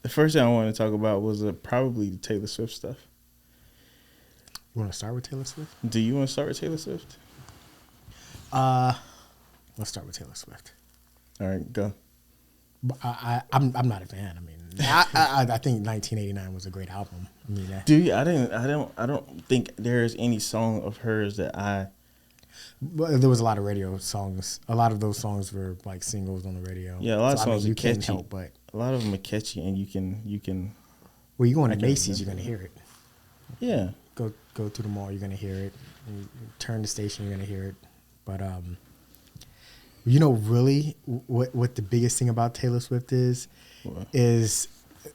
First thing I wanted to talk about was probably the Taylor Swift stuff. You want to start with Taylor Swift? Do you want to start with Taylor Swift? Let's start with Taylor Swift. All right, go. I'm not a fan. I mean, I think 1989 was a great album. I mean, I don't think there's any song of hers that I. Well, there was a lot of radio songs. A lot of those songs were like singles on the radio. Yeah, a lot of songs are you catchy. can't help but a lot of them are catchy, and you can. Well, you go into Macy's, you're gonna hear it. Yeah. Go to the mall, you're gonna hear it. You turn the station, you're gonna hear it. But you know, really, what the biggest thing about Taylor Swift is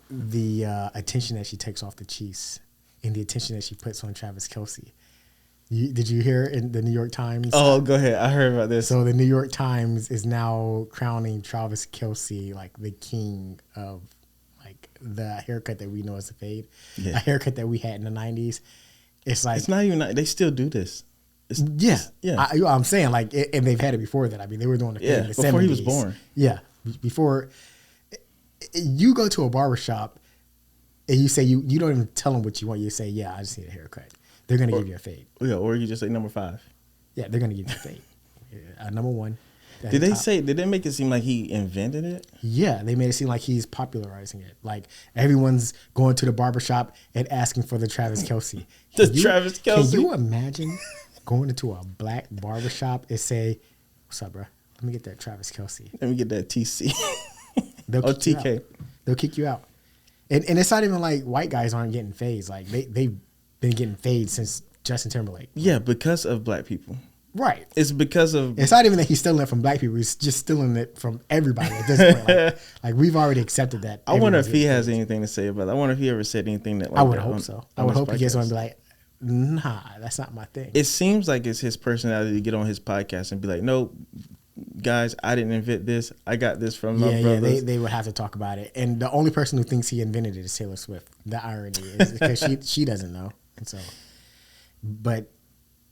the attention that she takes off the Chiefs and the attention that she puts on Travis Kelce. Did you hear in the New York Times? Oh, go ahead. I heard about this. So the New York Times is now crowning Travis Kelce like the king of like the haircut that we know as a fade, a haircut that we had in the 90s. It's like it's not even. They still do this. Yeah. I'm saying like, and they've had it before that. I mean, they were doing the fade in the 70s. Before he was born. Yeah, before you go to a barbershop and you say you don't even tell them what you want. You say, yeah, I just need a haircut. They're going to give you a fade. Yeah, or you just say number 5. Yeah, they're going to give you a fade. Number 1. Did they make it seem like he invented it? Yeah, they made it seem like he's popularizing it. Like everyone's going to the barbershop and asking for the Travis Kelce. Travis Kelce. Can you imagine going into a black barbershop and say, what's up, bro? Let me get that Travis Kelce. Let me get that TC. They'll kick TK. You out. They'll kick you out. And it's not even like white guys aren't getting fades. Like they've been getting fades since Justin Timberlake. Yeah, because of black people. Right. It's because of... It's not even that he's stealing it from black people. He's just stealing it from everybody at this point. Like we've already accepted that. I wonder if he has anything to say about it. I wonder if he ever said anything that... Like I would hope so. I would hope he gets on and be like, nah, that's not my thing. It seems like it's his personality to get on his podcast and be like, no, guys, I didn't invent this. I got this from my brothers. Yeah, they would have to talk about it. And the only person who thinks he invented it is Taylor Swift. The irony is because she doesn't know. And so, but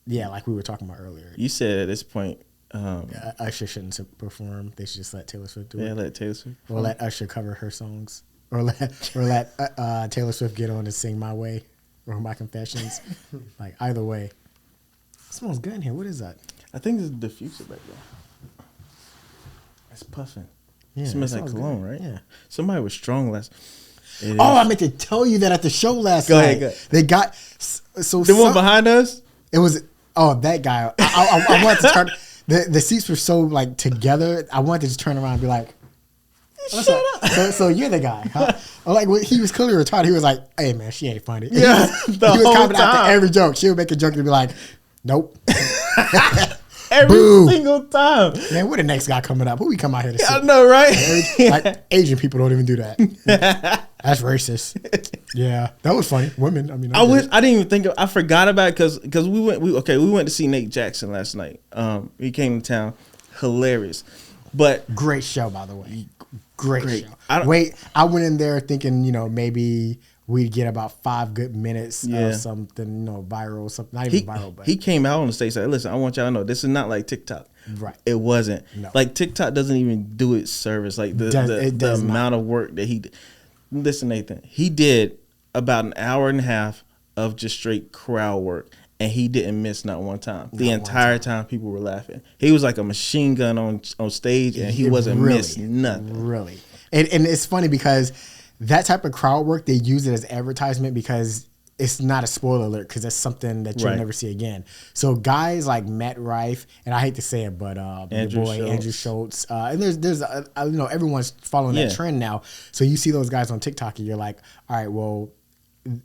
yeah, like we were talking about earlier. You said at this point, Usher shouldn't perform. They should just let Taylor Swift do it. Yeah, let Taylor Swift. Or let Usher cover her songs. Or let Taylor Swift get on and sing My Way or My Confessions. Like either way. It smells good in here. What is that? I think it's a diffuser back there. It's puffing. Yeah, it smells like cologne, good. right? Yeah. Somebody was strong last. I meant to tell you that at the show last night. Go ahead. They got the one behind us. It was that guy. I wanted to turn. The seats were so like together. I wanted to just turn around and be like, "Shut up!" So you're the guy, huh? Like he was clearly retarded. He was like, "Hey man, she ain't funny." Yeah, he was commenting after every joke. She would make a joke and be like, "Nope." Every single time. Man, we're the next guy coming up. Who we come out here to see? I know, right? Like Asian people don't even do that. That's racist. Yeah, that was funny. Women, I mean, I didn't even think I forgot about it because we went to see Nate Jackson last night. He came to town, hilarious, but great show by the way. Great show. I went in there thinking maybe we'd get about 5 good minutes of something, viral, something, not even viral, but he came out on the stage and said, listen, I want y'all to know this is not like TikTok. Right. It wasn't. No. Like TikTok doesn't even do its service. Like the amount of work that he did. Listen, Nathan, he did about an hour and a half of just straight crowd work and he didn't miss not one time. The entire time people were laughing. He was like a machine gun on stage and he wasn't missing nothing. Really. And it's funny because that type of crowd work, they use it as advertisement because it's not a spoiler alert because that's something that you'll never see again. So guys like Matt Rife, and I hate to say it, but Andrew Schultz, and there's everyone's following that trend now. So you see those guys on TikTok and you're like, all right, well,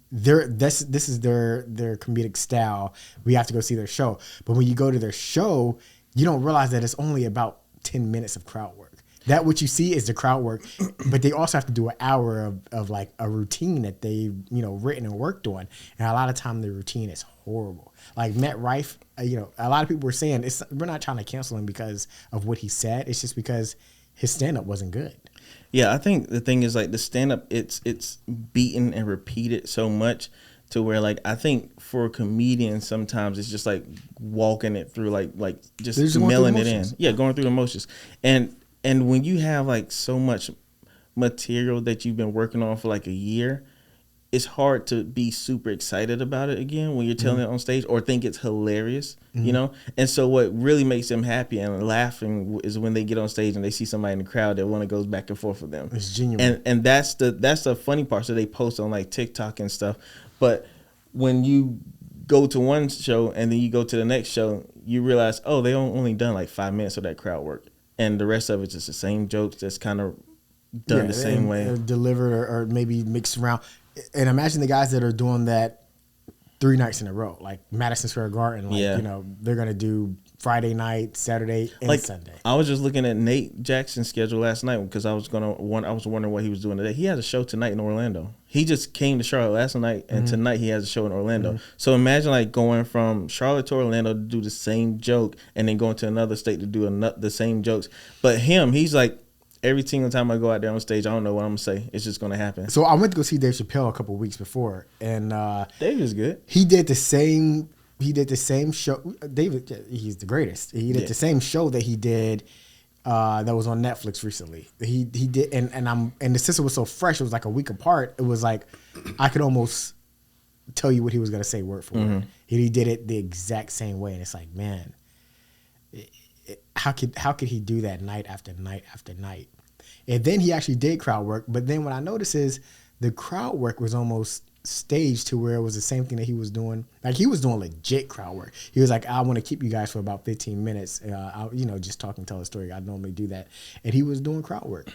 this is their comedic style. We have to go see their show. But when you go to their show, you don't realize that it's only about 10 minutes of crowd work. That what you see is the crowd work, but they also have to do an hour of like a routine that they've written and worked on, and a lot of time the routine is horrible. Like Matt Rife, a lot of people were saying we're not trying to cancel him because of what he said. It's just because his stand up wasn't good. Yeah, I think the thing is like the stand up, it's beaten and repeated so much to where like I think for a comedian sometimes it's just like walking it through like just mailing it in. Yeah, going through the motions. And when you have like so much material that you've been working on for like a year, it's hard to be super excited about it again when you're telling it on stage or think it's hilarious, And so what really makes them happy and laughing is when they get on stage and they see somebody in the crowd that one goes back and forth with them. It's genuine. And that's the funny part. So they post on like TikTok and stuff. But when you go to one show and then you go to the next show, you realize, oh, they only done like 5 minutes of that crowd work. And the rest of it's just the same jokes that's kind of done the same way. Delivered or maybe mixed around. And imagine the guys that are doing that 3 nights in a row, like Madison Square Garden. They're going to do Friday night, Saturday, and Sunday. I was just looking at Nate Jackson's schedule last night because I was wondering what he was doing today. He has a show tonight in Orlando. He just came to Charlotte last night, and tonight he has a show in Orlando. So imagine like going from Charlotte to Orlando to do the same joke, and then going to another state to do the same jokes. But he's like, every single time I go out there on stage, I don't know what I'm going to say. It's just going to happen. So I went to go see Dave Chappelle a couple of weeks before, and Dave is good. He did the same show. David, he's the greatest. He did the same show that he did that was on Netflix recently. He did, and the system was so fresh. It was like a week apart. It was like I could almost tell you what he was going to say word for word. He did it the exact same way, and it's like, man, how could he do that night after night after night? And then he actually did crowd work. But then what I noticed is the crowd work was almost staged to where it was the same thing that he was doing. Like he was doing legit crowd work. He was like, I want to keep you guys for about 15 minutes. Just talk and tell a story. I normally do that. And he was doing crowd work,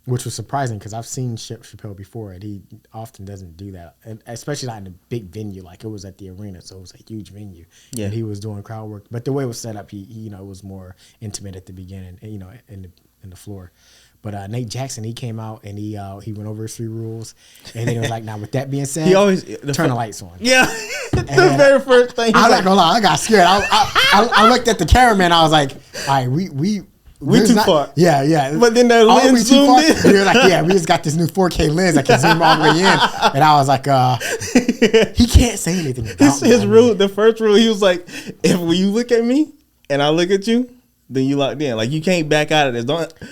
which was surprising because I've seen Chappelle before and he often doesn't do that. And especially not in a big venue. Like it was at the arena. So it was a huge venue. Yeah. And he was doing crowd work. But the way it was set up, he it was more intimate at the beginning, in the floor. But Nate Jackson, he came out and he went over his 3 rules, and then it was like, now with that being said, he always turn the lights on. Yeah, the very first thing. I was like, hold on, I got scared. I looked at the cameraman. I was like, all right, we too far. Yeah. But then that lens zoomed in. And he was like, yeah, we just got this new 4K lens that can zoom all the way in. And I was like, he can't say anything about his rule. The first rule, he was like, when you look at me and I look at you, then you locked in. Like you can't back out of this.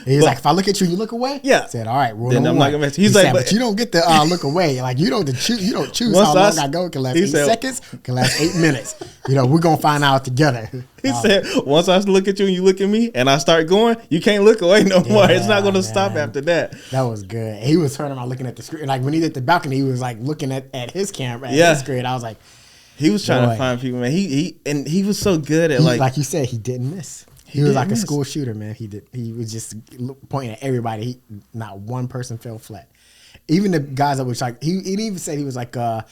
He's like, if I look at you, you look away. Yeah. I said, all right, rule then number I'm one. not gonna mess. He's like, but you don't get to look away. Like you don't choose. You don't choose how long I go. It can last 8 seconds. It can last 8 minutes. We're gonna find out together. He said, once I look at you and you look at me, and I start going, you can't look away no more. It's not gonna stop after that. That was good. He was turning around looking at the screen. Like when he did the balcony, he was like looking at his camera, at his screen. I was like, he was trying to find people, man. He was so good at like you said, he didn't miss. He was like a school shooter, man. He was just pointing at everybody. Not one person fell flat. Even the guys that was like, he even said he was like, I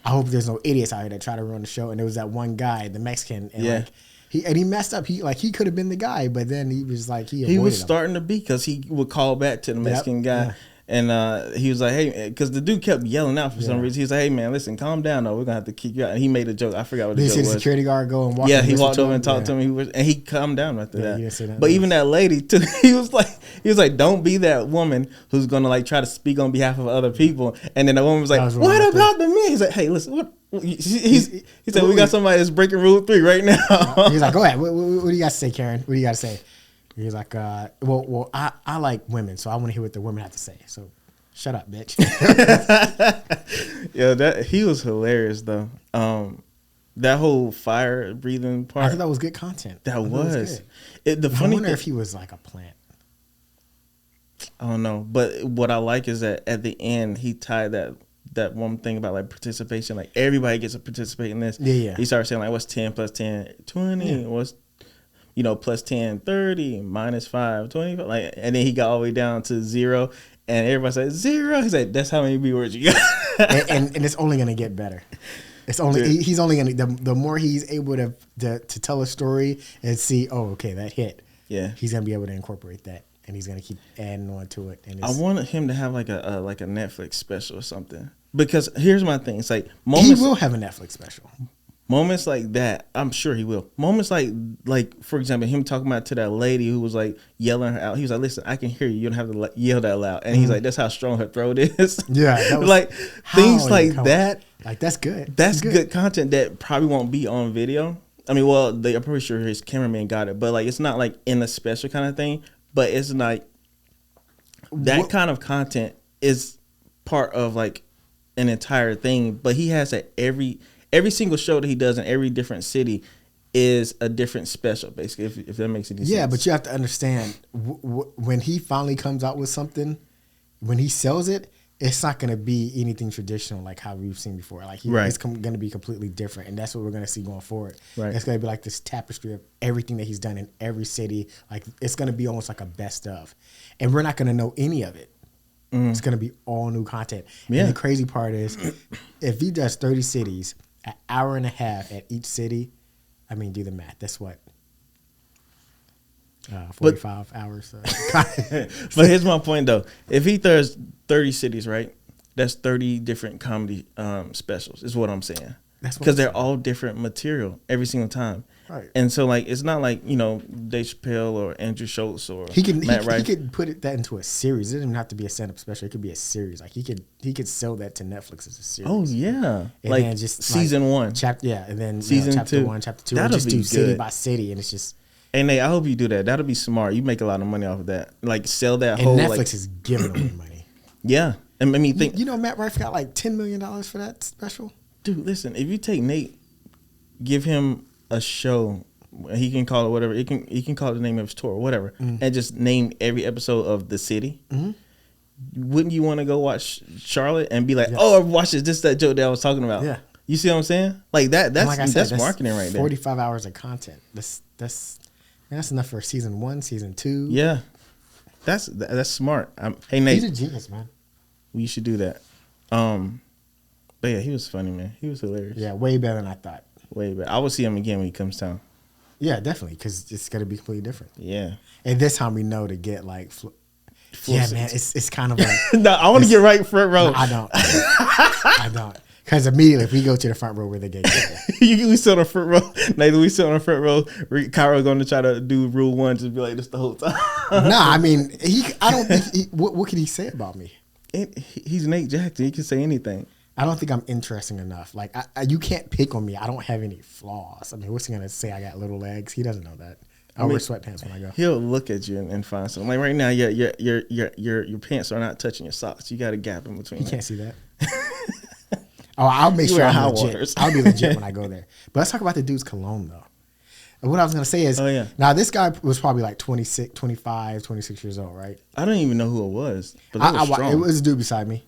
hope there's no idiots out here that try to run the show. And there was that one guy, the Mexican, and he messed up. He could have been the guy, but then he was like he was starting to be because he would call back to the Mexican guy. Yeah. And he was like, hey, because the dude kept yelling out for some reason. He was like, hey, man, listen, calm down, though. We're going to have to kick you out. And he made a joke. I forgot what the joke was. Did you see the security guard go and walk Yeah, he walked over and talked to him. And he calmed down after that. He didn't say that but even that lady, too, he was like, don't be that woman who's going to, like, try to speak on behalf of other people. And then the woman was like, what about the men? He's like, hey, listen, what? He said, we got somebody that's breaking Rule 3 right now. He's like, go ahead. What do you got to say, Karen? What do you got to say? He's like, well, I like women, so I want to hear what the women have to say. So shut up, bitch. Yeah, he was hilarious though. That whole fire breathing part. I thought that was good content. That was. I wonder if he was like a plant. I don't know, but what I like is that at the end he tied that one thing about like participation. Like everybody gets to participate in this. Yeah. He started saying like, what's 10 plus 10, 20? Yeah. What's plus 10, 30, minus 5, 25. Like, and then he got all the way down to 0. And everybody said 0. He said, that's how many B words you got. and it's only going to get better. It's only he's only going to the more he's able to tell a story and see, oh, okay, that hit. Yeah. He's going to be able to incorporate that. and he's gonna keep adding on to it. And I wanted him to have like a Netflix special or something. Because here's my thing: it's like moments, he will have a Netflix special. Moments like that, I'm sure he will. Moments like for example, him talking about to that lady who was like yelling her out. He was like, "Listen, I can hear you. You don't have to yell that loud." And he's like, "That's how strong her throat is." Yeah, like things like that. Like that's good. That's good content that probably won't be on video. I mean, well, I'm pretty sure his cameraman got it, but like it's not like in a special kind of thing. But it's like that kind of content is part of like an entire thing. But he has every single show that he does in every different city is a different special, basically, if that makes any sense. Yeah, but you have to understand, when he finally comes out with something, when he sells it, it's not going to be anything traditional like how we've seen before. Like it's going to be completely different, and that's what we're going to see going forward. Right. It's going to be like this tapestry of everything that he's done in every city. Like it's going to be almost like a best of, and we're not going to know any of it. It's going to be all new content. Yeah. And the crazy part is, if he does 30 cities, an hour and a half at each city, I mean, do the math. That's what? 45 hours. But here's my point, though. If he does 30 cities, right, that's 30 different comedy specials is what I'm saying. Because they're all different material every single time. Right. And so, like, it's not like, Dave Chappelle or Andrew Schultz or Matt Rife. He could put that into a series. It doesn't even have to be a stand-up special. It could be a series. Like, he could sell that to Netflix as a series. Oh, yeah. And like, then just season one. And then season chapter two. 1, chapter 2. That'll just be do good. city by city, and it's just... Hey, Nate, I hope you do that. That'll be smart. You make a lot of money off of that. Like, sell that and whole... Netflix is giving away money. Yeah. I mean, think... Matt Rife got like $10 million for that special? Dude, listen, if you take Nate, give him a show... He can call it whatever. He can call it the name of his tour, whatever, and just name every episode of the city. Wouldn't you want to go watch Charlotte and be like, "Oh, I watched this that joke that I was talking about"? Yeah, you see what I'm saying? Like that. That's marketing right there. 45 hours of content. That's enough for season 1, season 2. Yeah, that's smart. Hey Nate, he's a genius, man. We should do that. But yeah, he was funny, man. He was hilarious. Yeah, way better than I thought. Way better. I will see him again when he comes down. Yeah, definitely, because it's gonna be completely different. Yeah, and this time we know to get like, yeah, man, it's kind of like no, I want to get right front row. No, I don't, because immediately if we go to the front row, where they get we sit on the front row. Nathan, we sit on the front row. Kyra going to try to do rule 1, just be like this the whole time. Nah, I mean, I don't think what could he say about me? He's Nate Jackson. He can say anything. I don't think I'm interesting enough. Like, you can't pick on me. I don't have any flaws. I mean, what's he gonna say? I got little legs. He doesn't know that. I wear sweatpants when I go. He'll look at you and find something. Like right now, your pants are not touching your socks. You got a gap in between. You can't see that. Oh, I'll make sure I'm legit. I'll be legit when I go there. But let's talk about the dude's cologne though. And what I was gonna say is, now this guy was probably like 26, 25, 26 years old, right? I don't even know who it was. But it was a dude beside me.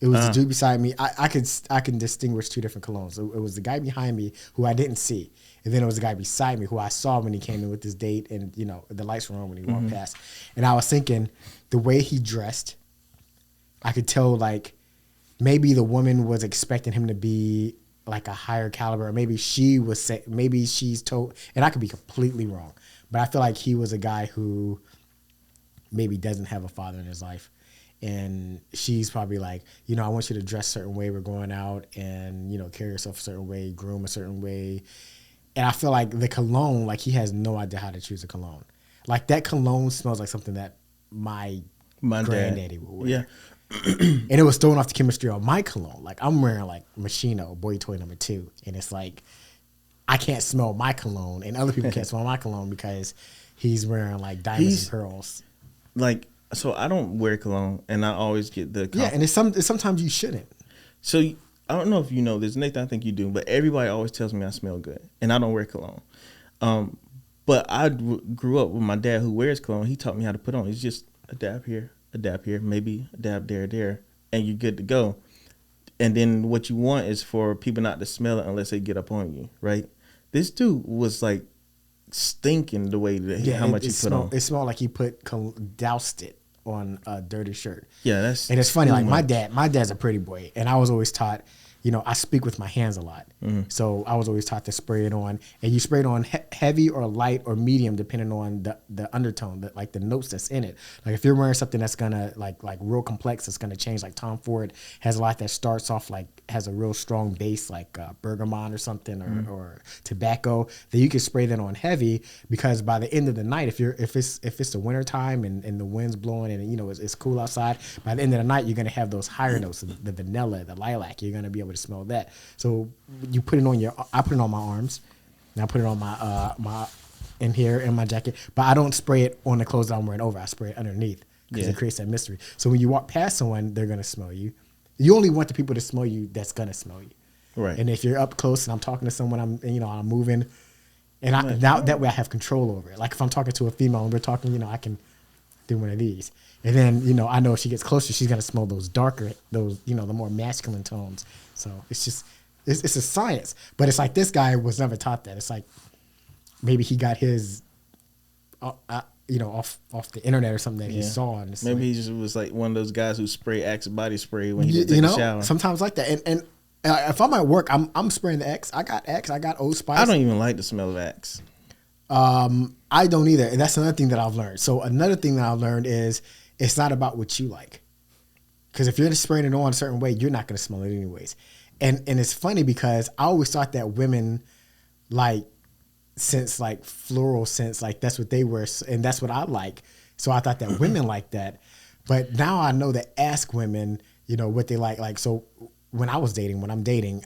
It was the dude beside me. I can distinguish 2 different colognes. It was the guy behind me who I didn't see, and then it was the guy beside me who I saw when he came in with his date, and the lights were on when he walked past. And I was thinking, the way he dressed, I could tell like maybe the woman was expecting him to be like a higher caliber, or maybe she's told, and I could be completely wrong, but I feel like he was a guy who maybe doesn't have a father in his life. And she's probably like, I want you to dress a certain way. We're going out, and, carry yourself a certain way, groom a certain way. And I feel like the cologne, like he has no idea how to choose a cologne. Like that cologne smells like something that my granddaddy would wear. Yeah. And it was throwing off the chemistry on my cologne. Like I'm wearing like Machino, Boy Toy No. 2. And it's like, I can't smell my cologne, and other people can't smell my cologne because he's wearing like diamonds and pearls. Like, so I don't wear cologne, and I always get the and it's sometimes you shouldn't. So I don't know if you know this, Nathan. I think you do, but everybody always tells me I smell good, and I don't wear cologne. But I grew up with my dad who wears cologne. He taught me how to put on. It's just a dab here, maybe a dab there, and you're good to go. And then what you want is for people not to smell it unless they get up on you, right? This dude was like stinking the way that how much he put on. It smelled like he doused it on a dirty shirt. Yeah, and it's funny. Like my dad's a pretty boy, and I was always taught, I speak with my hands a lot. So I was always taught to spray it on, and you spray it on heavy or light or medium, depending on the undertone, the notes that's in it. Like if you're wearing something that's gonna like real complex, it's gonna change. Like Tom Ford has a lot that starts off has a real strong base, like bergamot or something, or tobacco. Then you can spray that on heavy, because by the end of the night, if it's the winter time and the wind's blowing and it's cool outside, by the end of the night you're gonna have those higher notes, the vanilla, the lilac. You're gonna be able to smell that. So you put it on I put it on my arms, and I put it on my in here in my jacket, but I don't spray it on the clothes that I'm wearing over. I spray it underneath, because it creates that mystery. So when you walk past someone, they're gonna smell you. You only want the people to smell you that's gonna smell you. Right. And if you're up close and I'm talking to someone, I'm moving, and now that way I have control over it. Like if I'm talking to a female and we're talking, I can do one of these. And then, I know if she gets closer, she's going to smell those darker, the more masculine tones. So it's just, it's a science. But it's like this guy was never taught that. It's like maybe he got his, off the internet or something that he saw. And maybe he just was like one of those guys who spray Axe body spray when he didn't take a shower. Sometimes like that. And if I'm at work, I'm spraying the X. I got Old Spice. I don't even like the smell of Axe. I don't either. And that's another thing that I've learned. So another thing that I've learned is it's not about what you like. Because if you're just spraying it on a certain way, you're not going to smell it anyways. And it's funny because I always thought that women scents like floral scents, like that's what they wear. And that's what I like. So I thought that women like that. But now I know that ask women, what they like. Like, so when I'm dating,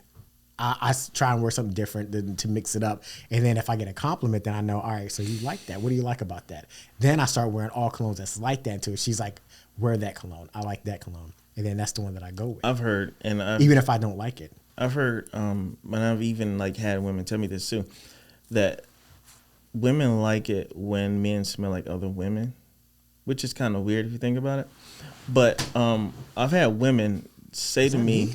I try and wear something different to mix it up. And then if I get a compliment, then I know, all right, so you like that. What do you like about that? Then I start wearing all colognes that's like that too. She's like, wear that cologne. I like that cologne. And then that's the one that I go with. I've heard, even if I don't like it. I've heard, and I've even had women tell me this too, that women like it when men smell like other women, which is kind of weird if you think about it. But I've had women say to me,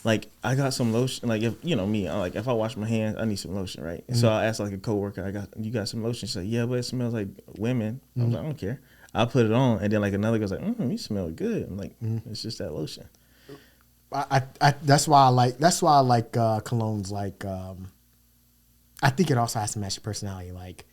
like, I got some lotion. Like, if me, if I wash my hands, I need some lotion, right? Mm-hmm. So I asked like a coworker, you got some lotion? She's like, yeah, but it smells like women. I was like, I don't care. I put it on, and then like another girl's like, you smell good. I'm like, it's just that lotion. That's why I like colognes. Like, I think it also has to match your personality. Like,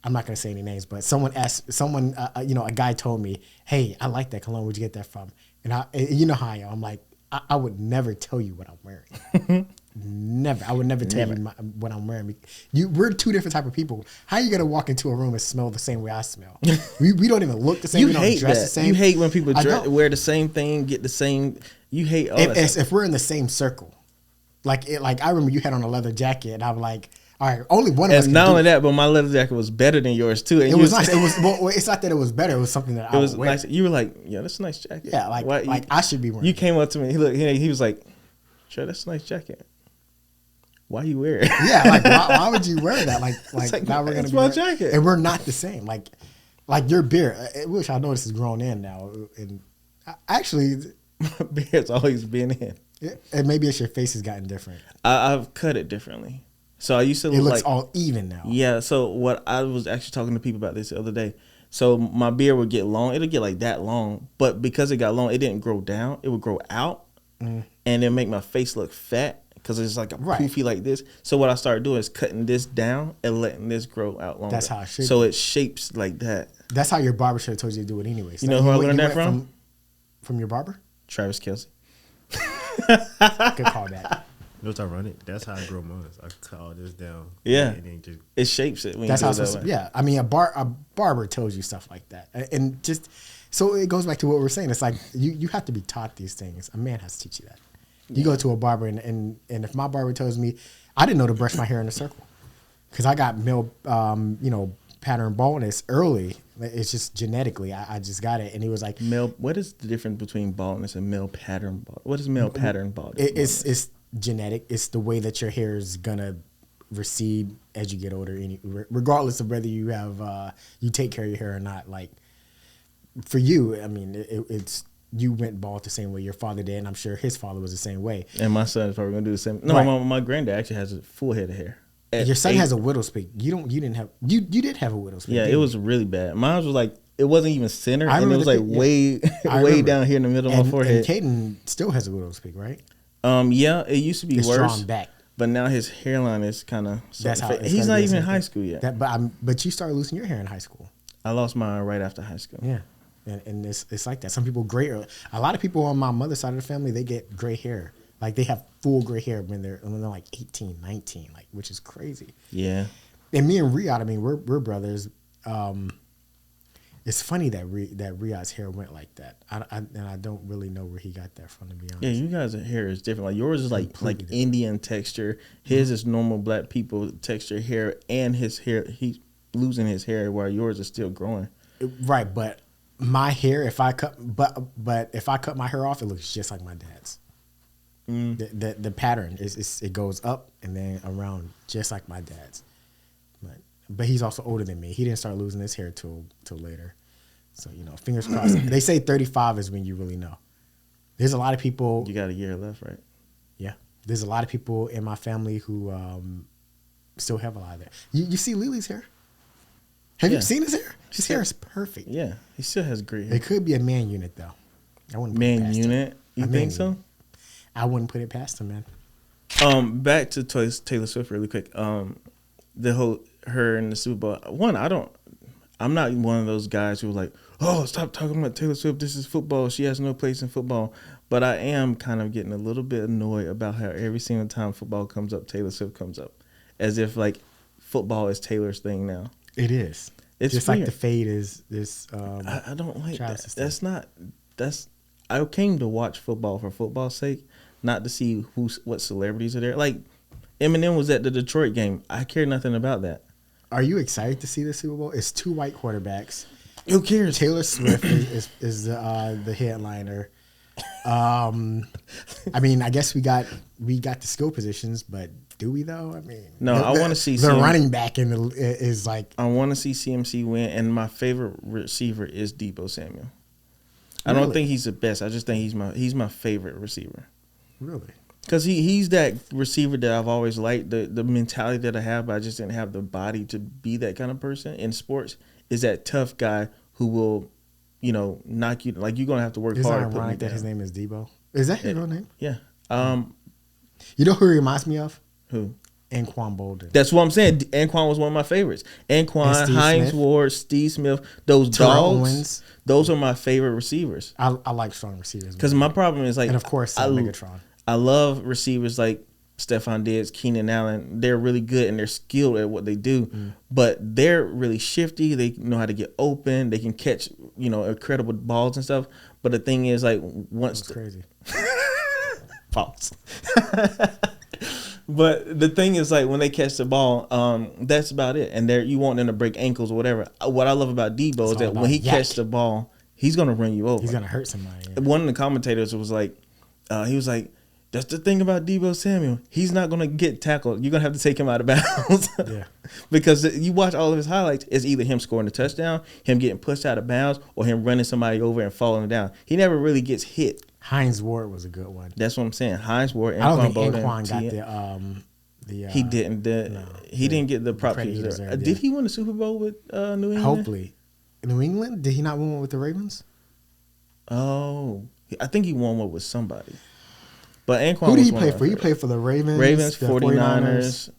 I'm not gonna say any names, but a guy told me, hey, I like that cologne. Where'd you get that from? And you know how I am. I'm like, I would never tell you what I'm wearing. Never. I would never tell you what I'm wearing. We're two different type of people. How are you going to walk into a room and smell the same way I smell? we don't even look the same. We don't dress the same. You hate when people wear the same thing, get the same. You hate all that stuff. If we're in the same circle. Like I remember you had on a leather jacket, and I'm like, all right, only one of us. And not only that, but my leather jacket was better than yours too. And it was nice. It's not that it was better. It was something that I was nice. You were like, yeah, that's a nice jacket. Yeah, I should be wearing. You came up to me. He was like, sure, that's a nice jacket. Why you wear it? Yeah, like why would you wear that? Like now we're gonna be my jacket, and we're not the same. Like your beard, which I know this is grown in now, and actually, my beard's always been in. And maybe it's your face has gotten different. I've cut it differently. So I used to. It looks all even now. Yeah. So what I was actually talking to people about this the other day. So my beard would get long. It'll get like that long, but because it got long, it didn't grow down. It would grow out, and then make my face look fat because it's like a poofy like this. So what I started doing is cutting this down and letting this grow out longer. That's how it should. So it shapes like that. That's how your barber should have told you to do it anyways. You know who I learned that from? From your barber? Travis Kelce. Good call back. You know what's ironic? That's how I grow mine. I cut all this down. Yeah. And then just it shapes it. When that's you how do it's supposed to. Yeah. I mean, a barber tells you stuff like that. And just, so it goes back to what we're saying. It's like, you have to be taught these things. A man has to teach you that. You go to a barber and if my barber tells me, I didn't know to brush my hair in a circle. Because I got male, pattern baldness early. It's just genetically, I just got it. And he was like, male. What is the difference between baldness and male pattern baldness? What is male pattern baldness? It's genetic. It's the way that your hair is gonna recede as you get older, regardless of whether you have you take care of your hair or not. Like for you, I mean, it's you went bald the same way your father did, and I'm sure his father was the same way. And my son is probably gonna do the same. No, right. my granddad actually has a full head of hair. Your son has a widow's peak. You did have a widow's peak. Yeah, it was really bad. Mine was like, it wasn't even center, and it was like way down here in the middle of my forehead. And Caden still has a widow's peak, right? Yeah, it used to be worse. Drawn back. But now his hairline is kind of. That's how he's not even in high school yet. But you started losing your hair in high school. I lost mine right after high school. Yeah, and it's like that. Some people gray. A lot of people on my mother's side of the family, they get gray hair. Like they have full gray hair when they're like 18, 19, like, which is crazy. Yeah. And me and Riyadh, I mean, we're brothers. It's funny that Riyadh's hair went like that. I don't really know where he got that from, to be honest. Yeah, you guys' hair is different. Like yours is like Indian texture. His is normal black people texture hair, and his hair, he's losing his hair while yours is still growing. Right, but my hair, if I cut my hair off, it looks just like my dad's. The pattern is it goes up and then around just like my dad's. But he's also older than me. He didn't start losing his hair till later. So, fingers crossed. They say 35 is when you really know. There's a lot of people. You got a year left, right? Yeah. There's a lot of people in my family who still have a lot of that. You see Lily's hair? Have you seen his hair? His hair is perfect. Yeah. He still has great hair. It could be a man unit, though. I wouldn't put man unit? You think so? I wouldn't put it past him, man. Back to Taylor Swift really quick. The whole her in the Super Bowl. I'm not one of those guys who are like, oh, stop talking about Taylor Swift. This is football. She has no place in football. But I am kind of getting a little bit annoyed about how every single time football comes up, Taylor Swift comes up, as if like football is Taylor's thing now. It is. It's just weird. Like the fade is this. I don't like that. I came to watch football for football's sake, not to see what celebrities are there. Like Eminem was at the Detroit game. I care nothing about that. Are you excited to see the Super Bowl? It's 2 white quarterbacks. Who cares? Taylor Swift is the headliner. I mean, I guess we got the skill positions, but do we though? I mean, no. I want to see the running back is like. I want to see CMC win, and my favorite receiver is Deebo Samuel. I Really? don't think he's the best. I just think he's my favorite receiver. Really? Because he's that receiver that I've always liked. The mentality that I have, but I just didn't have the body to be that kind of person in sports. Is that tough guy who will, knock you, like you're gonna have to work hard. Isn't it ironic that his name is Deebo? Is that his real name? Yeah. You know who he reminds me of? Who? Anquan Bolden. That's what I'm saying. Anquan was one of my favorites. Anquan, Hines Ward, Steve Smith, those dogs. Owens. Those are my favorite receivers. I like strong receivers. Because my problem is like, and of course, Megatron. I love receivers like Stephon Diggs, Keenan Allen. They're really good and they're skilled at what they do, but they're really shifty. They know how to get open. They can catch, incredible balls and stuff. But the thing is, like, once that's crazy. False. But the thing is, like, when they catch the ball, that's about it. And you want them to break ankles or whatever. What I love about Deebo is that when he catches the ball, he's gonna run you over. He's gonna hurt somebody. Yeah. One of the commentators was like, he was like, that's the thing about Deebo Samuel. He's not going to get tackled. You're going to have to take him out of bounds. Yeah. Because you watch all of his highlights, it's either him scoring a touchdown, him getting pushed out of bounds, or him running somebody over and falling down. He never really gets hit. Hines Ward was a good one. That's what I'm saying. Hines Ward, I don't think Anquan got the he didn't. He didn't get the props he deserved. Did he win the Super Bowl with New England? Hopefully. New England? Did he not win one with the Ravens? Oh. I think he won one with somebody. But Anquan, who did he play for? He played for the Ravens, 49ers,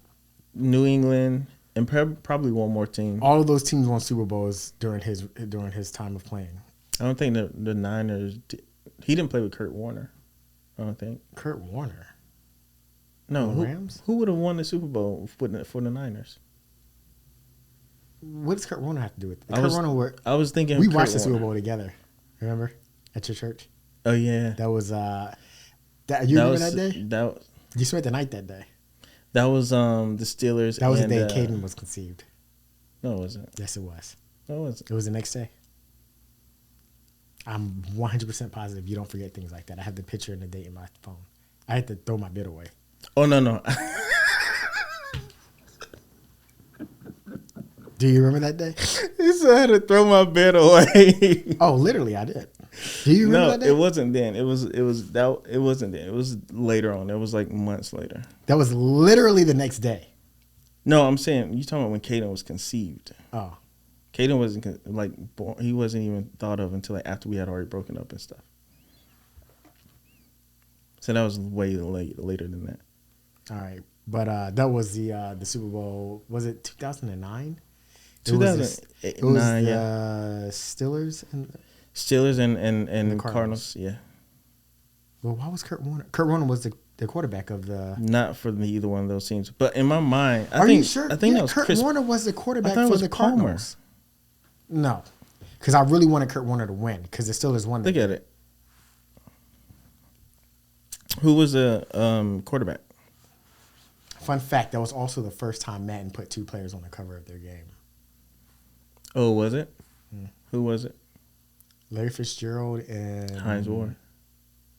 New England, and probably one more team. All of those teams won Super Bowls during his time of playing. I don't think the Niners. He didn't play with Kurt Warner. I don't think. Kurt Warner. No, Rams. Who would have won the Super Bowl for the Niners? What does Kurt Warner have to do with it? I was thinking we watched the Super Bowl together. Remember at your church? Oh yeah, that was. You remember that day? You spent the night that day. That was the Steelers. That was the day Caden was conceived. No, it wasn't. Yes, it was. No, it wasn't. It was the next day. I'm 100% positive you don't forget things like that. I have the picture and the date in my phone. I had to throw my bid away. Oh, no. Do you remember that day? He said I had to throw my bed away. Oh, literally, I did. Do you remember that day? No, it wasn't then. It wasn't then. It was later on. It was like months later. That was literally the next day. No, I'm saying you talking about when Caden was conceived. Oh, Caden wasn't born. He wasn't even thought of until after we had already broken up and stuff. So that was way later than that. All right, but that was the Super Bowl. Was it 2009? 2009, Steelers and the Cardinals. Yeah. Well, why was Kurt Warner? Kurt Warner was the quarterback of the. Not for either one of those teams, but in my mind, Are you sure? I think that was Kurt Warner was the quarterback for the Palmer. Cardinals. No, because I really wanted Kurt Warner to win because the Steelers won. Look at it. Who was the quarterback? Fun fact: that was also the first time Madden put two players on the cover of their game. Oh, was it? Who was it? Larry Fitzgerald and Hines Ward.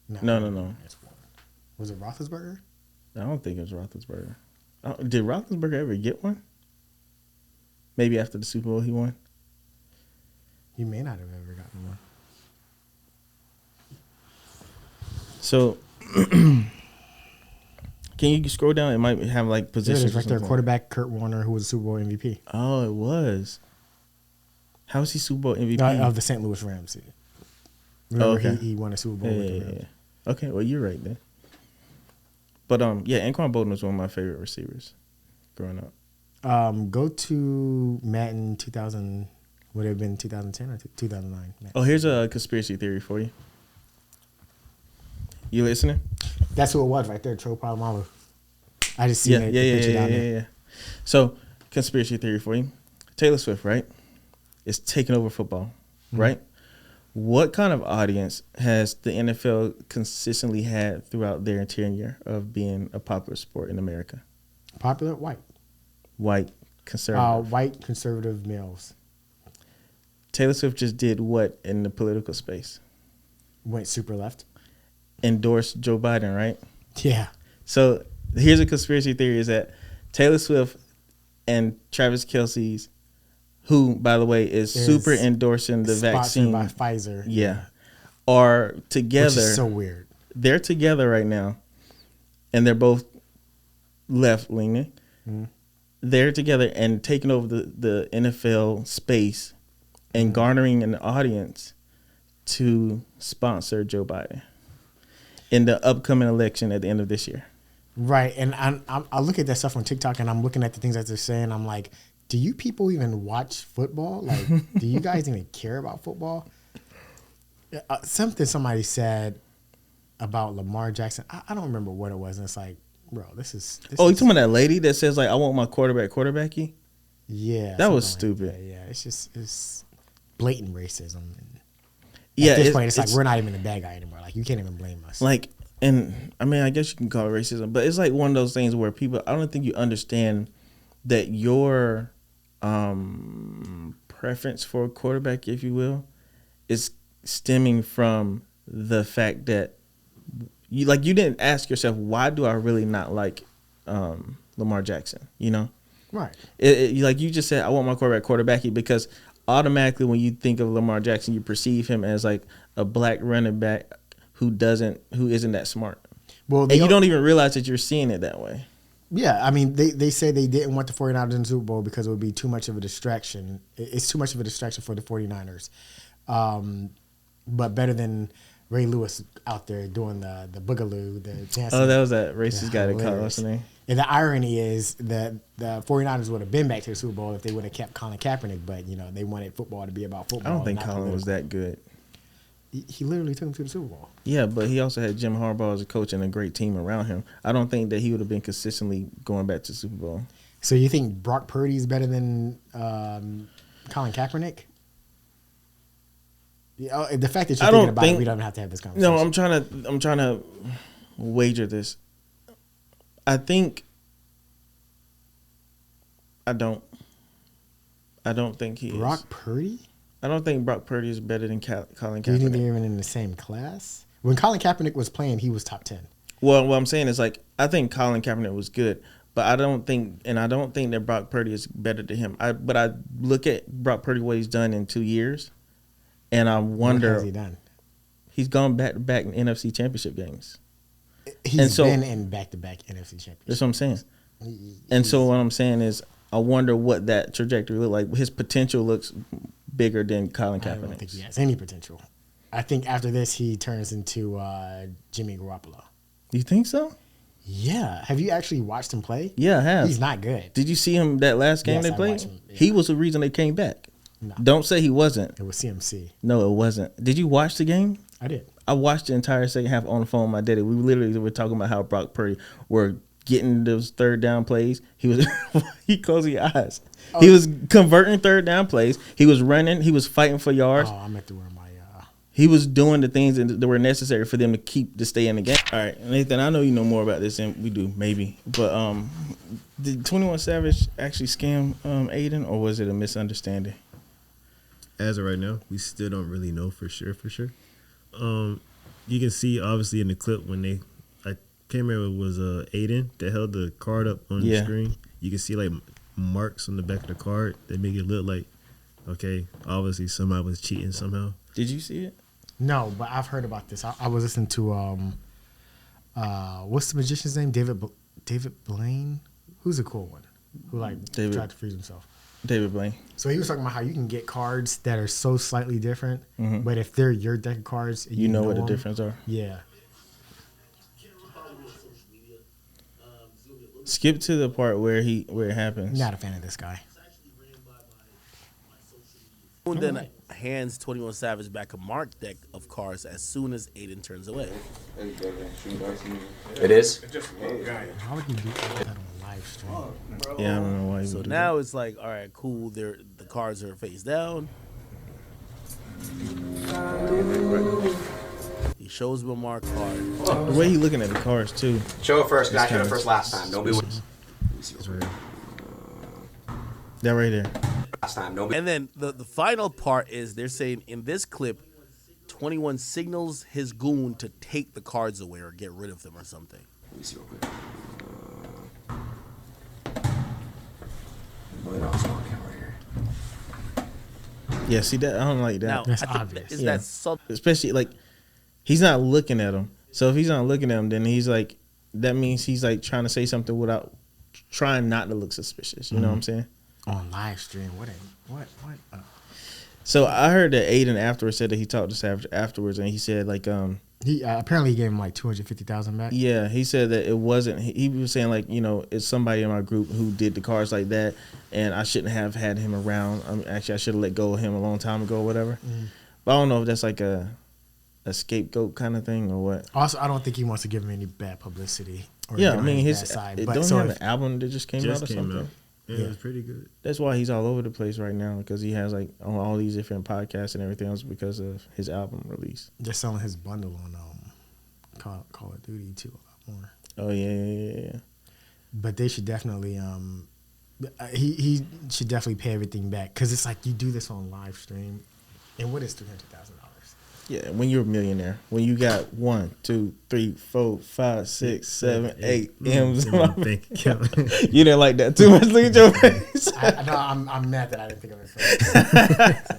No. Was it Roethlisberger? I don't think it was Roethlisberger. Did Roethlisberger ever get one? Maybe after the Super Bowl he won. He may not have ever gotten one. So, can you scroll down? It might have like positions. Right there, quarterback Kurt Warner, who was a Super Bowl MVP. Oh, it was. How was he Super Bowl MVP? Of the St. Louis Rams. Remember, he won a Super Bowl with the Rams. Yeah. Okay, well, you're right then. But, Anquan Bolden was one of my favorite receivers growing up. Go to Madden 2000, would it have been 2010 or 2009? Madden. Oh, here's a conspiracy theory for you. You listening? That's who it was right there, Tro Palomalo. I just seen it. Yeah. So, conspiracy theory for you. Taylor Swift, right, is taking over football, right? What kind of audience has the NFL consistently had throughout their tenure of being a popular sport in America? Popular? White. White, conservative. White, conservative males. Taylor Swift just did what in the political space? Went super left. Endorsed Joe Biden, right? Yeah. So here's a conspiracy theory is that Taylor Swift and Travis Kelce's, who, by the way, is super endorsing the vaccine. By Pfizer. Yeah. Are together. Which is so weird. They're together right now, and they're both left-leaning. Mm-hmm. They're together and taking over the NFL space and garnering an audience to sponsor Joe Biden in the upcoming election at the end of this year. Right. And I look at that stuff on TikTok, and I'm looking at the things that they're saying. I'm like, do you people even watch football? Like, do you guys even care about football? Something somebody said about Lamar Jackson. I don't remember what it was. And it's like, bro, this is. You talking about that lady that says, like, I want my quarterbacky? Yeah. That was stupid. Like that. Yeah. It's blatant racism. Yeah. At this point, it's like, we're not even the bad guy anymore. Like, you can't even blame us. Like, and I mean, I guess you can call it racism, but it's like one of those things where people, I don't think you understand that your preference for a quarterback, if you will, is stemming from the fact that you didn't ask yourself, why do I really not like Lamar Jackson? You know, right? Like you just said, I want my quarterbacky because automatically when you think of Lamar Jackson, you perceive him as like a black running back who isn't that smart. Well, and you don't even realize that you're seeing it that way. Yeah, I mean, they say they didn't want the 49ers in the Super Bowl because it would be too much of a distraction. It's too much of a distraction for the 49ers. But better than Ray Lewis out there doing the boogaloo, the dancing. Oh, that was that racist guy that called what's his name? And the irony is that the 49ers would have been back to the Super Bowl if they would have kept Colin Kaepernick, but, you know, they wanted football to be about football. I don't think Colin was that good. He literally took him to the Super Bowl. Yeah, but he also had Jim Harbaugh as a coach and a great team around him. I don't think that he would have been consistently going back to the Super Bowl. So you think Brock Purdy is better than Colin Kaepernick? The fact that you're thinking about it, we don't have to have this conversation. No, I'm trying to wager this. I don't think he is. Brock Purdy? I don't think Brock Purdy is better than Colin Kaepernick. Do you think they're even in the same class? When Colin Kaepernick was playing, he was top 10. Well, what I'm saying is, like, I think Colin Kaepernick was good, but I don't think that Brock Purdy is better than him. But I look at Brock Purdy, what he's done in 2 years, and I wonder. What has he done? He's gone back-to-back in NFC Championship games. He's been in back-to-back NFC Championship. That's what I'm saying. And so what I'm saying is, I wonder what that trajectory look like. His potential looks bigger than Colin Kaepernick. I don't think he has any potential. I think after this, he turns into Jimmy Garoppolo. You think so? Yeah. Have you actually watched him play? Yeah, I have. He's not good. Did you see him that last game Yes, they I played? watched him, yeah. He was the reason they came back. No. Don't say he wasn't. It was CMC. No, it wasn't. Did you watch the game? I did. I watched the entire second half on the phone with my daddy. We literally were talking about how Brock Purdy were getting those third down plays. He was he closed his eyes. Oh. He was converting third down plays. He was running. He was fighting for yards. Oh, I meant to wear my. He was doing the things that were necessary for them to stay in the game. All right, Nathan, I know you know more about this than we do, maybe. But did 21 Savage actually scam Aiden, or was it a misunderstanding? As of right now, we still don't really know for sure. You can see obviously in the clip when I can't remember it was Aiden that held the card up on the screen. You can see like marks on the back of the card that make it look like, okay, obviously somebody was cheating somehow. Did you see it? No, but I've heard about this. I was listening to what's the magician's name? David Blaine. Who's a cool one? Who tried to freeze himself. David Blaine. So he was talking about how you can get cards that are so slightly different, but if they're your deck of cards, you know what the difference are. Yeah. Skip to the part where it happens. Not a fan of this guy. And then hands 21 Savage back a marked deck of cards as soon as Aiden turns away. It is? How would you do that on a live stream? Yeah, I don't know why. So now it's like, all right, cool. The cards are face down. He shows him a marked card. The way he looking at the cards too. Show it first, guys. Show it first last time. Don't be That right there. last time. Don't be. And then the final part is they're saying in this clip, 21 signals his goon to take the cards away or get rid of them or something. Let me see real quick. Oh, no, it's on camera here. Yeah, see that? I don't like that. Now, That's I think obvious. is that something? Especially like he's not looking at him. So if he's not looking at him, then he's like that means he's like trying to say something without trying not to look suspicious. You know what I'm saying? On live stream, what? So I heard that Aiden afterwards said that he talked to Savage afterwards, and he said like He apparently gave him like $250,000 back. yeah, he said that it wasn't. He was saying like it's somebody in my group who did the cards like that, and I shouldn't have had him around. Actually, I should have let go of him a long time ago, or whatever. But I don't know if that's like a scapegoat kind of thing or what. Also, I don't think he wants to give him any bad publicity. Or Yeah, get I on mean his his bad side. don't But he so have if- an album that just came out or something. Yeah, it was pretty good. That's why he's all over the place right now because he has like on all these different podcasts and everything else because of his album release. they're selling his bundle on Call of Duty too a lot more. Oh yeah. But they should definitely he should definitely pay everything back because it's like you do this on live stream, and what is $300,000? Yeah, when you're a millionaire, when you got 1, 2, 3, 4, 5, 6, 7, 8 M's, in my bank account. You didn't like that too much. Look at your face. I know I'm mad that I didn't think of it first.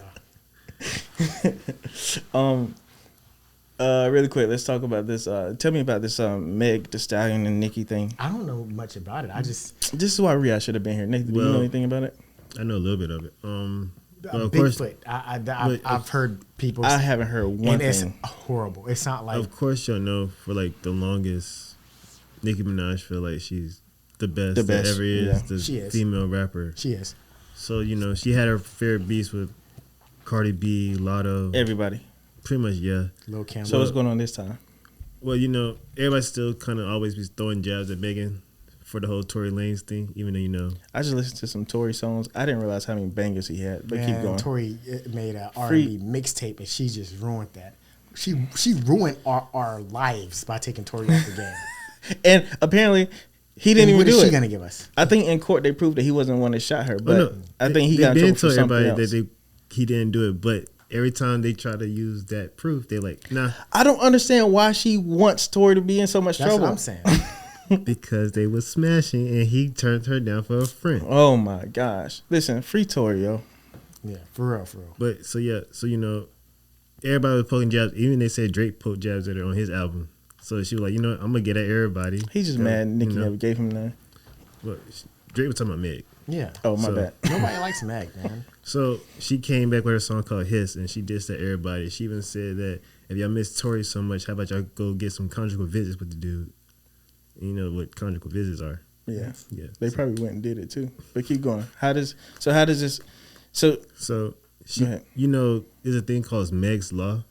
Really quick, let's talk about this. Tell me about this Meg Thee Stallion and Nicki thing. I don't know much about it. This is why Rhea should have been here. Nathan, do you know anything about it? I know a little bit of it. Well, of Bigfoot. I've heard people. I haven't heard one thing. It's horrible. It's not like. Of course, y'all know for like the longest, Nicki Minaj feel like she's the best that ever is. She is. Female rapper. She is. So she had her fair beats with Cardi B, Lotto, everybody. Pretty much, yeah. Lil' Kim. So what's going on this time? Well, everybody still kind of always be throwing jabs at Megan for the whole Tory Lanez thing, even though I just listened to some Tory songs. I didn't realize how many bangers he had. But keep going. Tory made an R&B mixtape, and she just ruined that. She ruined our lives by taking Tory off the game. And apparently, he didn't even do it. What is she gonna give us? I think in court they proved that he wasn't the one that shot her, but I think he got in trouble for something else. That he didn't do it, but every time they try to use that proof, they like, nah. I don't understand why she wants Tory to be in so much trouble. That's what I'm saying. Because they was smashing and he turned her down for a friend. Oh my gosh. Listen, free Tory, yo. Yeah, for real. But everybody was poking jabs. Even they said Drake poked jabs at her on his album. So she was like, I'm gonna get at everybody. He's just mad Nicki never gave him none. But Drake was talking about Meg. Yeah. Oh, my bad. Nobody likes Meg, man. So she came back with her song called Hiss, and she dissed at everybody. She even said that if y'all miss Tory so much, how about y'all go get some conjugal visits with the dude? And you know what conjugal visits are. Yeah. Yeah. They probably went and did it too. But keep going. How does this? So she, you know, there's a thing called Meg's Law.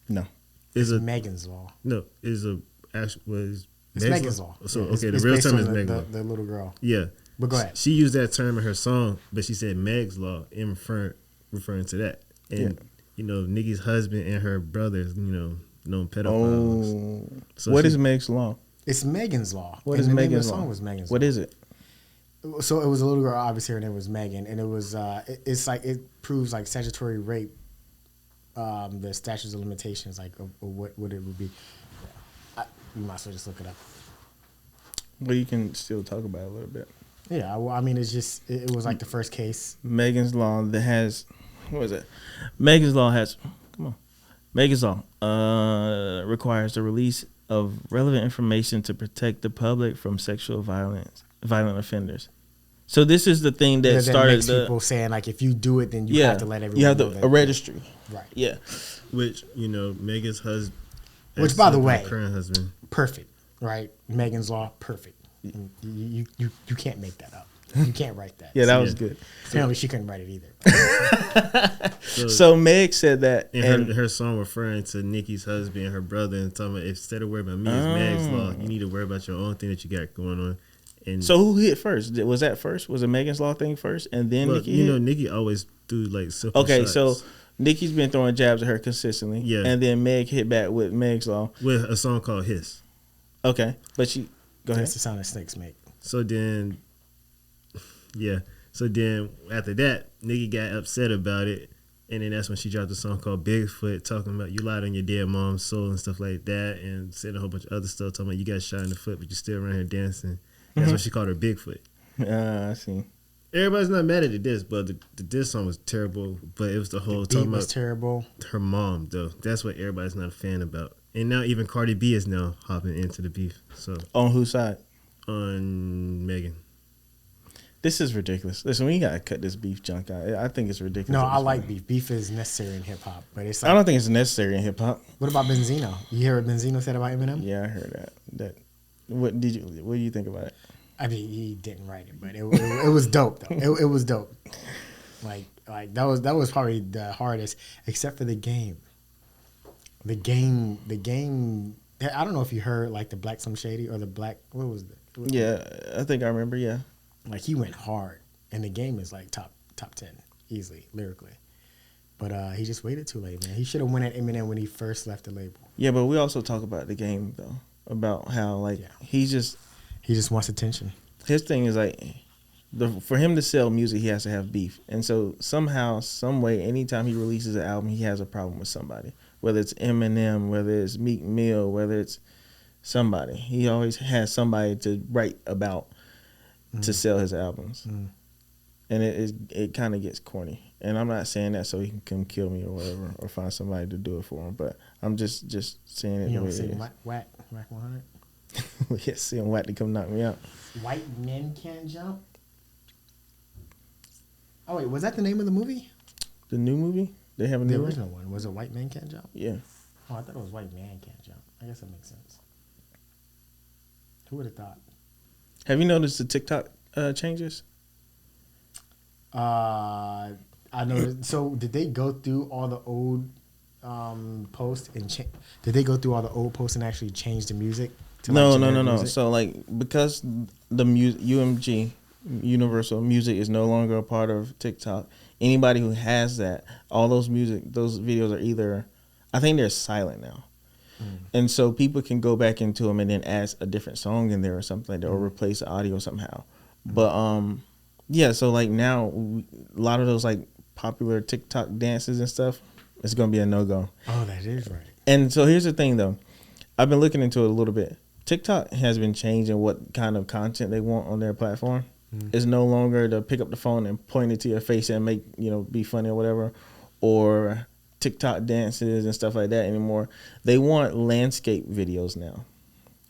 No. It's Megan's Law. No, it's a actual. It's Megan's Law. So yeah, okay, the real term is Meg's Law. The little girl. Yeah. But go ahead. She used that term in her song, but she said Meg's Law in referring to that. And you know, Nicki's husband and her brothers, you know, known pedophiles. Oh. So what is Meg's Law? It's Megan's Law. What is Megan's Law? The song was Megan's Law. What is it? So it was a little girl, obviously her name was Megan, and it was it's like it proves like statutory rape, the statutes of limitations, like of what it would be. You might as well just look it up. Well, you can still talk about it a little bit. Yeah, well, I mean, it's just it was like the first case. Megan's Law that has, what is it? Megan's Law has, Megan's Law requires the release of relevant information to protect the public from sexual violent offenders. So this is the thing that started people saying like if you do it, then you have to let everyone. You have know a registry, right? Yeah, which you know Megan's husband. Which, by the way, current husband, perfect, right? Megan's Law, perfect. You can't make that up. You can't write that. Yeah, that was good. Apparently, she couldn't write it either. So Meg said that, and her song referring to Nicki's husband and her brother, and talking about instead of worrying about me, it's Meg's Law. You need to worry about your own thing that you got going on. And so who hit first? Was that first? Was it Megan's Law thing first, and then Nicki? You know, Nicki always do like simple shots. So Nicki's been throwing jabs at her consistently. Yeah, and then Meg hit back with Meg's Law with a song called Hiss. Okay, but she go ahead. That's the sound that snakes make. So then, after that, Nicki got upset about it, and then that's when she dropped a song called Bigfoot, talking about you lied on your dead mom's soul and stuff like that, and said a whole bunch of other stuff, talking about you got shot in the foot, but you still around here dancing. That's what she called her Bigfoot. I see. Everybody's not mad at the diss, but the diss song was terrible. But it was the whole talking about terrible. Her mom, though. That's what everybody's not a fan about. And now even Cardi B is now hopping into the beef. So on whose side? On Megan. This is ridiculous. Listen, we gotta cut this beef junk out. I think it's ridiculous. No, I like beef. Beef is necessary in hip hop, but it's. Like, I don't think it's necessary in hip hop. What about Benzino? You hear what Benzino said about Eminem? Yeah, I heard that. What do you think about it? I mean, he didn't write it, but it was dope though. It was dope. Like that was probably the hardest, except for the game. The game. I don't know if you heard like the Black Slim Shady or the Black. What was it? Yeah, I think I remember. Yeah, like he went hard, and the game is like top 10 easily lyrically. But he just waited too late, man. He should have went at Eminem when he first left the label. Yeah, but we also talk about the game though, about how like he just wants attention. His thing is like, for him to sell music, he has to have beef, and so somehow, some way, anytime he releases an album, he has a problem with somebody. Whether it's Eminem, whether it's Meek Mill, whether it's somebody, he always has somebody to write about to sell his albums, and it kind of gets corny. And I'm not saying that so he can come kill me or whatever, or find somebody to do it for him. But I'm just saying it. You don't see Whack 100. Yes, seeing Whack to come knock me out. White Men Can't Jump. Oh wait, was that the name of the movie? The new movie? They have a new original one. Was it White Men Can't Jump? Yeah. Oh, I thought it was White Man Can't Jump. I guess that makes sense. Who would have thought? Have you noticed the TikTok changes? I noticed. So did they go through all the old posts and did they go through all the old posts and actually change the music? No. Music? So like because the UMG Universal Music is no longer a part of TikTok. Anybody who has that, all those videos are either, I think they're silent now. And so people can go back into them and then add a different song in there or something like that, or replace the audio somehow. But yeah, so like now a lot of those like popular TikTok dances and stuff, it's gonna be a no-go. Oh, that is right. And so here's the thing though, I've been looking into it a little bit. TikTok has been changing what kind of content they want on their platform. It's no longer to pick up the phone and point it to your face and make, be funny or whatever, or TikTok dances and stuff like that anymore. They want landscape videos now,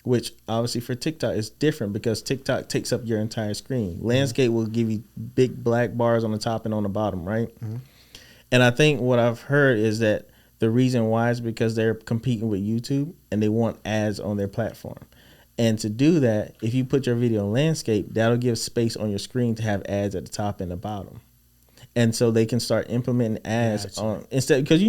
which obviously for TikTok is different because TikTok takes up your entire screen. Landscape will give you big black bars on the top and on the bottom, right? And I think what I've heard is that the reason why is because they're competing with YouTube and they want ads on their platform. And to do that, if you put your video in landscape, that'll give space on your screen to have ads at the top and the bottom. And so they can start implementing ads on instead, because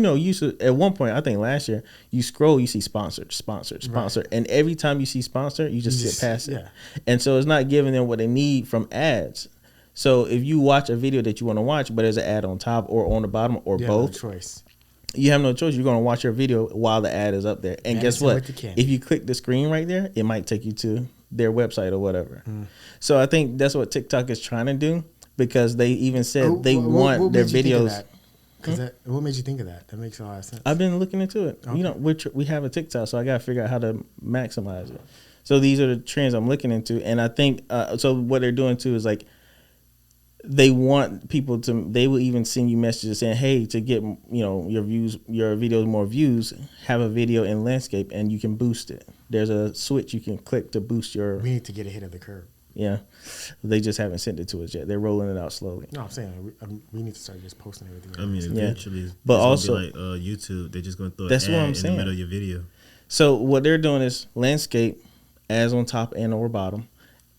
at one point, I think last year, you scroll, you see sponsored, right. And every time you see sponsored, you just skip past it. Yeah. And so it's not giving them what they need from ads. So if you watch a video that you want to watch, but there's an ad on top or on the bottom or both, no choice. You have no choice. You're going to watch your video while the ad is up there. And guess what? If you click the screen right there, it might take you to their website or whatever. So I think that's what TikTok is trying to do. Because they even said they want their videos. What made you think of that? That makes a lot of sense. I've been looking into it. Okay. We have a TikTok, so I got to figure out how to maximize it. So these are the trends I'm looking into, and I think so. What they're doing too is like they want people to. They will even send you messages saying, "Hey, to get your views, your videos more views, have a video in landscape, and you can boost it. There's a switch you can click to boost your." We need to get ahead of the curve. Yeah, they just haven't sent it to us yet. They're rolling it out slowly. No, I'm saying we need to start just posting everything. I mean, eventually, but also like YouTube, they're just going to throw that's an what ad I'm in saying. the middle of your video. So what they're doing is landscape, ads on top and or bottom,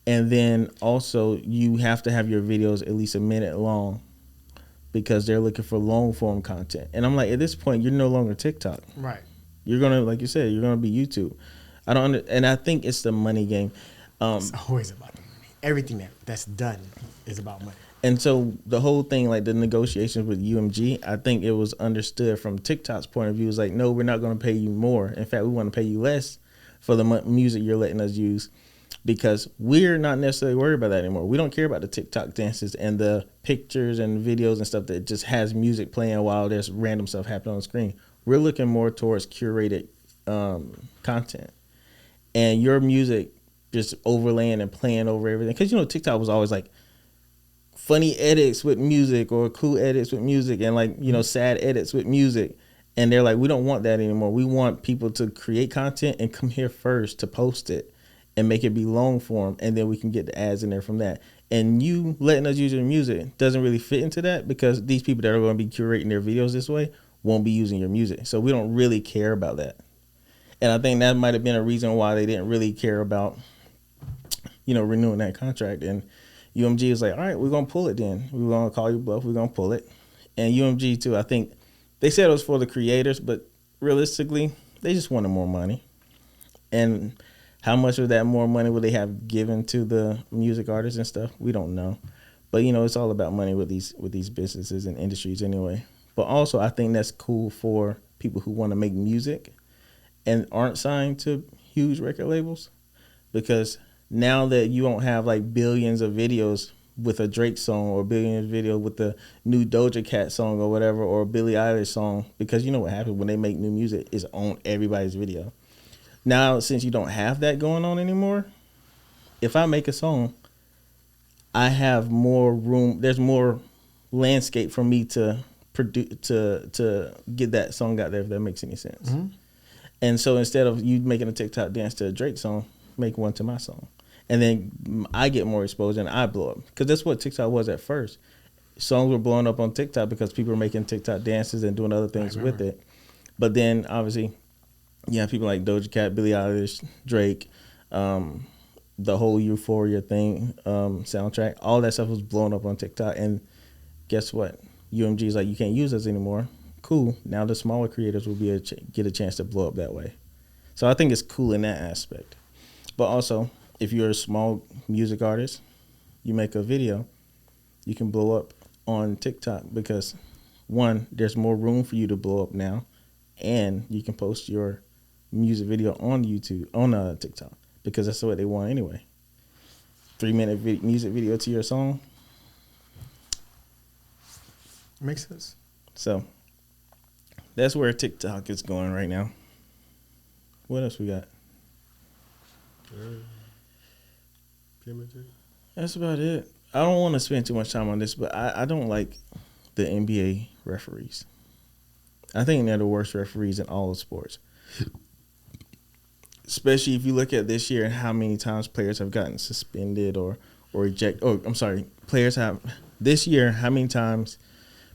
and then also you have to have your videos at least a minute long, because they're looking for long form content. And I'm like, at this point, you're no longer TikTok. Right. You're gonna, like you said, you're gonna be YouTube. And I think it's the money game. It's always about the money. Everything that's done is about money. And so the whole thing, like the negotiations with UMG, I think it was understood from TikTok's point of view. It's like, no, we're not going to pay you more. In fact, we want to pay you less for the music you're letting us use, because we're not necessarily worried about that anymore. We don't care about the TikTok dances and the pictures and videos and stuff that just has music playing while there's random stuff happening on the screen. We're looking more towards curated content. And your music just overlaying and playing over everything. Because, TikTok was always like funny edits with music or cool edits with music and like, sad edits with music. And they're like, we don't want that anymore. We want people to create content and come here first to post it and make it be long form. And then we can get the ads in there from that. And you letting us use your music doesn't really fit into that, because these people that are going to be curating their videos this way won't be using your music. So we don't really care about that. And I think that might have been a reason why they didn't really care about renewing that contract. And UMG was like, all right, we're going to pull it then. We're going to call you bluff. We're going to pull it. And UMG, too, I think they said it was for the creators, but realistically, they just wanted more money. And how much of that more money would they have given to the music artists and stuff? We don't know. But, it's all about money with these businesses and industries anyway. But also, I think that's cool for people who want to make music and aren't signed to huge record labels, because now that you don't have like billions of videos with a Drake song or billions of videos with the new Doja Cat song or whatever, or a Billie Eilish song, because you know what happens when they make new music is on everybody's video. Now, since you don't have that going on anymore, if I make a song, I have more room. There's more landscape for me to produce to get that song out there, if that makes any sense. Mm-hmm. And so instead of you making a TikTok dance to a Drake song, make one to my song. And then I get more exposure and I blow up. Because that's what TikTok was at first. Songs were blowing up on TikTok because people were making TikTok dances and doing other things with it. But then, obviously, you have people like Doja Cat, Billie Eilish, Drake, the whole Euphoria thing, soundtrack. All that stuff was blowing up on TikTok. And guess what? UMG is like, you can't use us anymore. Cool. Now the smaller creators will be get a chance to blow up that way. So I think it's cool in that aspect. But also, if you're a small music artist, you make a video, you can blow up on TikTok, because one, there's more room for you to blow up now, and you can post your music video on YouTube, on TikTok, because that's what they want anyway. 3-minute music video to your song. Makes sense. So that's where TikTok is going right now. What else we got? That's about it. I don't want to spend too much time on this, but I don't like the NBA referees. I think they're the worst referees in all of sports. Especially if you look at this year and how many times players have gotten suspended or ejected. Oh, I'm sorry. Players have, this year, how many times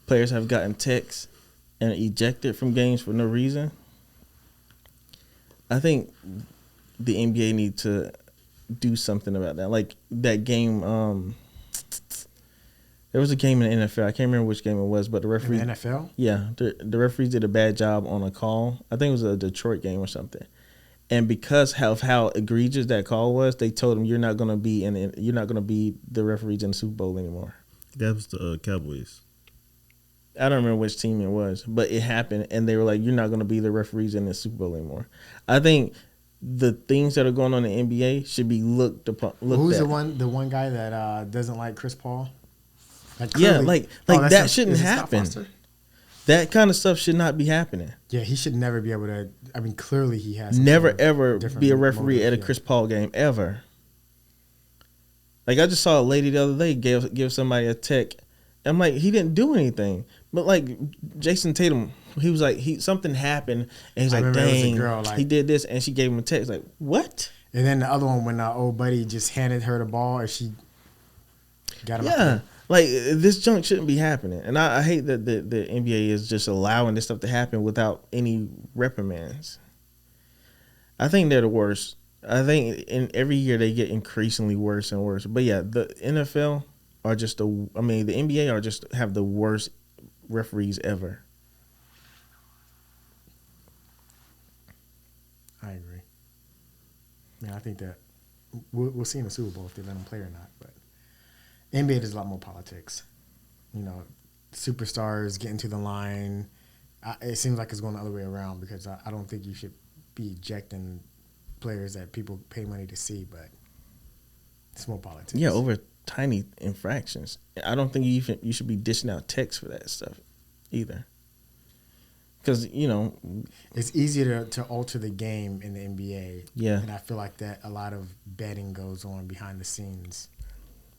players have gotten texts and ejected from games for no reason. I think the NBA need to do something about that. Like that game. There was a game in the NFL. I can't remember which game it was, but the referee. In the NFL? Yeah, the referees did a bad job on a call. I think it was a Detroit game or something. And because of how egregious that call was, they told him you're not going to be the referees in the Super Bowl anymore. That was the Cowboys. I don't remember which team it was, but it happened, and they were like, "You're not going to be the referees in the Super Bowl anymore." I think the things that are going on in the NBA should be looked upon. Who's the one guy that doesn't like Chris Paul? That shouldn't happen. That kind of stuff should not be happening. Yeah, he should never be able to. I mean, clearly he has. Never ever be a referee at a Chris Paul game ever. Like I just saw a lady the other day give somebody a tech. I'm like, he didn't do anything. But like Jason Tatum, he was like, something happened, and he's like, dang, girl, he did this, and she gave him a text. Like, what? And then the other one, when old buddy just handed her the ball, and she got him. Yeah, like this junk shouldn't be happening, and I hate that the NBA is just allowing this stuff to happen without any reprimands. I think they're the worst. I think in every year they get increasingly worse and worse. But yeah, the NFL are just the NBA are just have the worst referees ever. I agree. I think that we'll see in the Super Bowl if they let them play or not. But NBA does a lot more politics. Superstars getting to the line. It seems like it's going the other way around because I don't think you should be ejecting players that people pay money to see, but it's more politics. Yeah, over tiny infractions. I don't think you should be dishing out texts for that stuff either. Because, it's easier to alter the game in the NBA. Yeah. And I feel like that a lot of betting goes on behind the scenes.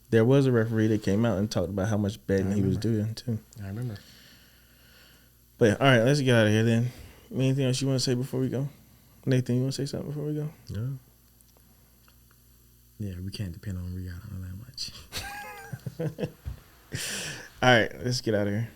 There was a referee that came out and talked about how much betting he was doing, too. I remember. But, all right, let's get out of here then. Anything else you want to say before we go? Nathan, you want to say something before we go? No. Yeah, we can't depend on Rihanna that much. All right, let's get out of here.